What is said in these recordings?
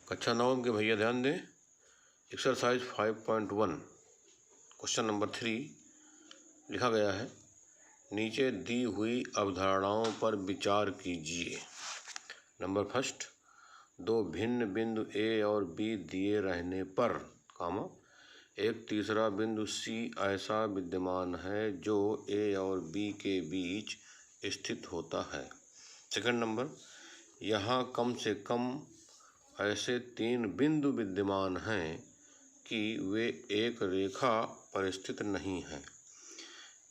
कक्षा 9 के भैया ध्यान दें। एक्सरसाइज 5.1 क्वेश्चन नंबर 3 लिखा गया है, नीचे दी हुई अवधारणाओं पर विचार कीजिए। नंबर फर्स्ट, दो भिन्न बिंदु ए और बी दिए रहने पर, एक तीसरा बिंदु सी ऐसा विद्यमान है जो ए और बी के बीच स्थित होता है। सेकंड नंबर, यहाँ कम से कम ऐसे 3 बिंदु विद्यमान हैं कि वे एक रेखा पर स्थित नहीं हैं।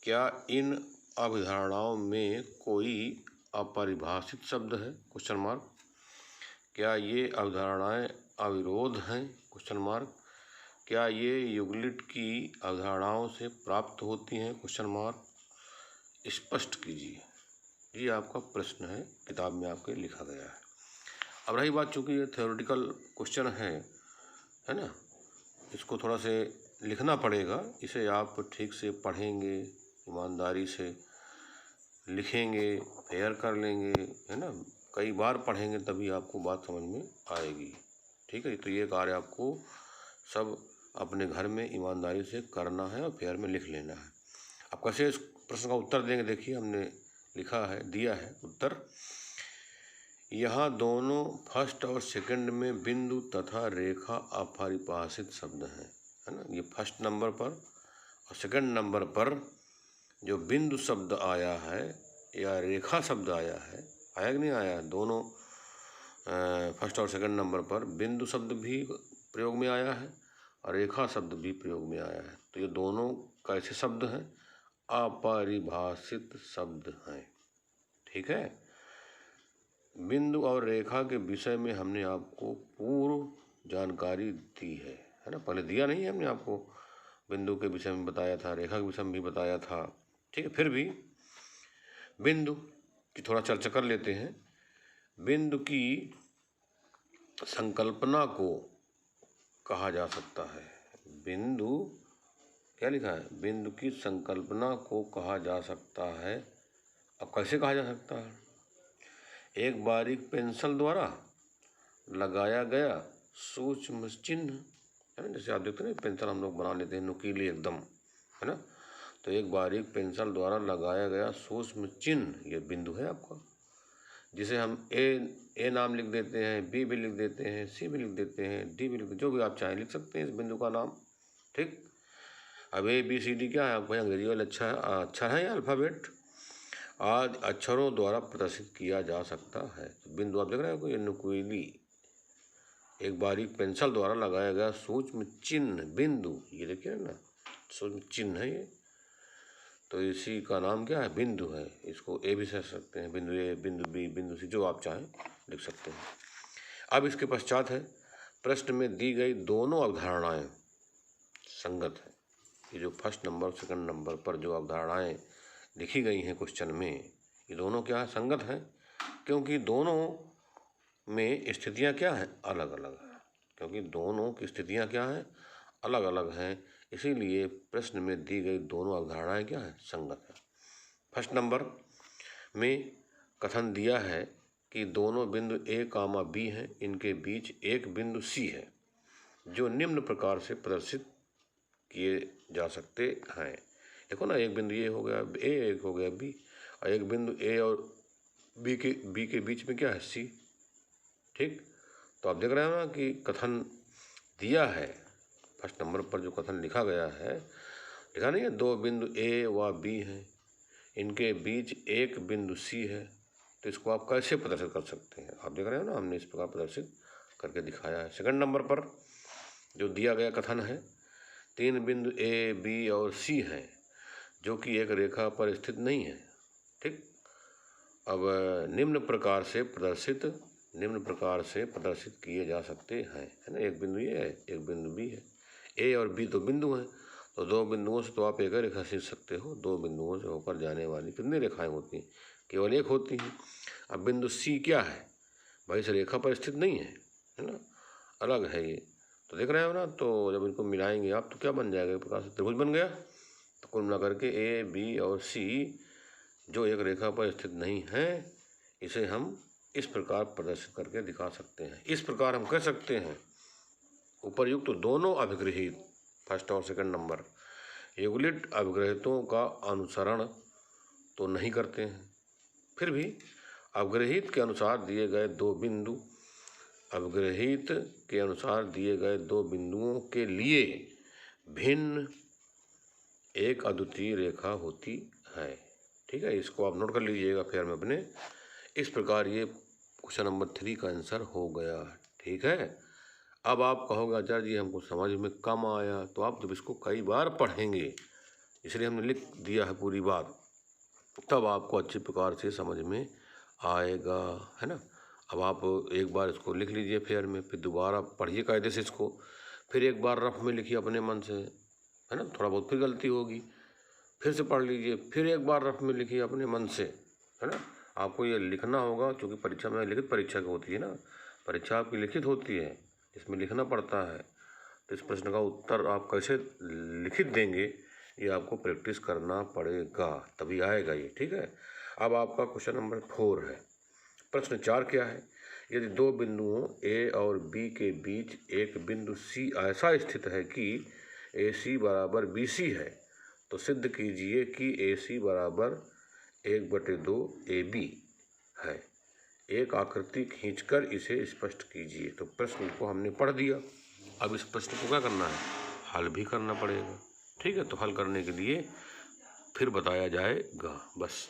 क्या इन अवधारणाओं में कोई अपरिभाषित शब्द है? Question mark. क्या ये अवधारणाएं अविरोध हैं? Question mark. क्या ये यूक्लिड की अवधारणाओं से प्राप्त होती हैं? Question mark. स्पष्ट कीजिए। ये आपका प्रश्न है, किताब में आपके लिखा गया है। अब रही बात, चूँकि ये थ्योरेटिकल क्वेश्चन है ना, इसको थोड़ा से लिखना पड़ेगा। इसे आप ठीक से पढ़ेंगे, ईमानदारी से लिखेंगे, फेयर कर लेंगे, है ना, कई बार पढ़ेंगे तभी आपको बात समझ में आएगी। ठीक है, तो ये कार्य आपको सब अपने घर में ईमानदारी से करना है और फेयर में लिख लेना है। अब कैसे इस प्रश्न का उत्तर देंगे, देखिए हमने लिखा है, दिया है उत्तर। यहाँ दोनों फर्स्ट और सेकंड में बिंदु तथा रेखा अपरिभाषित शब्द हैं, है ना। ये फर्स्ट नंबर पर और सेकंड नंबर पर जो बिंदु शब्द आया है या रेखा शब्द आया है, आया कि नहीं आया? दोनों फर्स्ट और सेकंड नंबर पर बिंदु शब्द भी प्रयोग में आया है और रेखा शब्द भी प्रयोग में आया है। तो ये दोनों कैसे शब्द हैं? अपरिभाषित शब्द हैं। ठीक है, बिंदु और रेखा के विषय में हमने आपको पूर्व जानकारी दी है ना। पहले दिया नहीं है हमने आपको, बिंदु के विषय में बताया था, रेखा के विषय में भी बताया था। ठीक है, फिर भी बिंदु की थोड़ा चर्चा कर लेते हैं। बिंदु की संकल्पना को कहा जा सकता है, बिंदु क्या लिखा है? बिंदु की संकल्पना को कहा जा सकता है। अब कैसे कहा जा सकता है? एक बारीक पेंसिल द्वारा लगाया गया सूक्ष्म चिन्ह, है ना। जैसे आप देखते हैं पेंसिल हम लोग बना लेते हैं नुकीली एकदम, है ना। तो एक बारीक पेंसिल द्वारा लगाया गया सूक्ष्म चिन्ह, ये बिंदु है आपका, जिसे हम ए नाम लिख देते हैं, बी भी लिख देते हैं, सी भी लिख देते हैं, डी भी लिख देते हैं, जो भी आप चाहें लिख सकते हैं इस बिंदु का नाम। ठीक, अब ए बी सी डी क्या है? आपको अंग्रेजी वाला अक्षर है या अल्फ़ाबेट आदि अक्षरों द्वारा प्रदर्शित किया जा सकता है। तो बिंदु आप देख रहे हो, ये नुकीली एक बारीक पेंसिल द्वारा लगाया गया सूक्ष्म चिन्ह बिंदु, ये देखिए ना, सूक्ष्म चिन्ह है ये, तो इसी का नाम क्या है? बिंदु है। इसको ए भी कह सकते हैं, बिंदु ए, बिंदु बी, बिंदु सी, जो आप चाहें लिख सकते हैं। अब इसके पश्चात है, प्रश्न में दी गई दोनों अवधारणाएं संगत है। ये जो फर्स्ट नंबर सेकंड नंबर पर जो अवधारणाएं लिखी गई हैं क्वेश्चन में, ये दोनों क्या है? संगत हैं, क्योंकि दोनों में स्थितियां क्या हैं? अलग अलग हैं। क्योंकि दोनों की स्थितियां क्या हैं? अलग अलग हैं, इसीलिए प्रश्न में दी गई दोनों अवधारणाएं क्या हैं? संगत है। फर्स्ट नंबर में कथन दिया है कि दोनों बिंदु ए कामा बी हैं, इनके बीच एक बिंदु सी है जो निम्न प्रकार से प्रदर्शित किए जा सकते हैं। देखो ना, एक बिंदु ए हो गया ए, एक हो गया बी, और एक बिंदु ए और बी के बीच में क्या है? सी। ठीक, तो आप देख रहे हो ना कि कथन दिया है, फर्स्ट नंबर पर जो कथन लिखा गया है, लिखा नहीं है दो बिंदु ए व बी हैं, इनके बीच एक बिंदु सी है। तो इसको आप कैसे प्रदर्शित कर सकते हैं? आप देख रहे हो ना, हमने इस प्रकार प्रदर्शित करके दिखाया है। सेकंड नंबर पर जो दिया गया कथन है, 3 बिंदु ए बी और सी हैं जो कि एक रेखा पर स्थित नहीं है। ठीक, अब निम्न प्रकार से प्रदर्शित किए जा सकते हैं, है ना। एक बिंदु ये है, एक बिंदु बी है, ए और बी तो बिंदु हैं, तो 2 बिंदुओं से तो आप एक रेखा खींच सकते हो। 2 बिंदुओं से होकर जाने वाली कितनी रेखाएं होती हैं? केवल एक होती हैं। अब बिंदु सी क्या है भाई? इस रेखा पर स्थित नहीं है ना, अलग है ये, तो देख रहे हो ना। तो जब इनको मिलाएंगे आप तो क्या बन जाएगा? एक प्रकार से त्रिभुज बन गया। तो कुल मिलाकर के ए बी और सी जो एक रेखा पर स्थित नहीं है, इसे हम इस प्रकार प्रदर्शित करके दिखा सकते हैं। इस प्रकार हम कह सकते हैं उपर्युक्त दोनों अभिग्रहित फर्स्ट और सेकंड नंबर युगलित अभिग्रहितों का अनुसरण तो नहीं करते हैं, फिर भी अवग्रहित के अनुसार दिए गए दो बिंदु अवग्रहित के अनुसार दिए गए दो बिंदुओं के लिए भिन्न एक अद्वितीय रेखा होती है। ठीक है, इसको आप नोट कर लीजिएगा फिर में अपने। इस प्रकार ये क्वेश्चन नंबर 3 का आंसर हो गया। ठीक है, अब आप कहोगे आचार्य जी हमको समझ में कम आया, तो आप जब इसको कई बार पढ़ेंगे, इसलिए हमने लिख दिया है पूरी बात, तब आपको अच्छी प्रकार से समझ में आएगा, है ना। अब आप एक बार इसको लिख लीजिए फेयर में, फिर दोबारा पढ़िए कायदे से इसको, फिर एक बार रफ में लिखिए अपने मन से, है ना। थोड़ा बहुत फिर गलती होगी, फिर से पढ़ लीजिए, फिर एक बार रफ में लिखिए अपने मन से, है ना। आपको ये लिखना होगा, क्योंकि परीक्षा में लिखित परीक्षा की होती है ना, परीक्षा आपकी लिखित होती है, इसमें लिखना पड़ता है। तो इस प्रश्न का उत्तर आप कैसे लिखित देंगे ये आपको प्रैक्टिस करना पड़ेगा, तभी आएगा ये। ठीक है, अब आपका क्वेश्चन नंबर 4 है। प्रश्न 4 क्या है? यदि दो बिंदुओं ए और बी के बीच एक बिंदु सी ऐसा स्थित है कि ए सी बराबर बी सी है, तो सिद्ध कीजिए कि ए सी बराबर 1/2 ए बी है। एक आकृति खींचकर इसे स्पष्ट कीजिए। तो प्रश्न को हमने पढ़ दिया, अब इस प्रश्न को क्या करना है? हल भी करना पड़ेगा। ठीक है, तो हल करने के लिए फिर बताया जाएगा बस।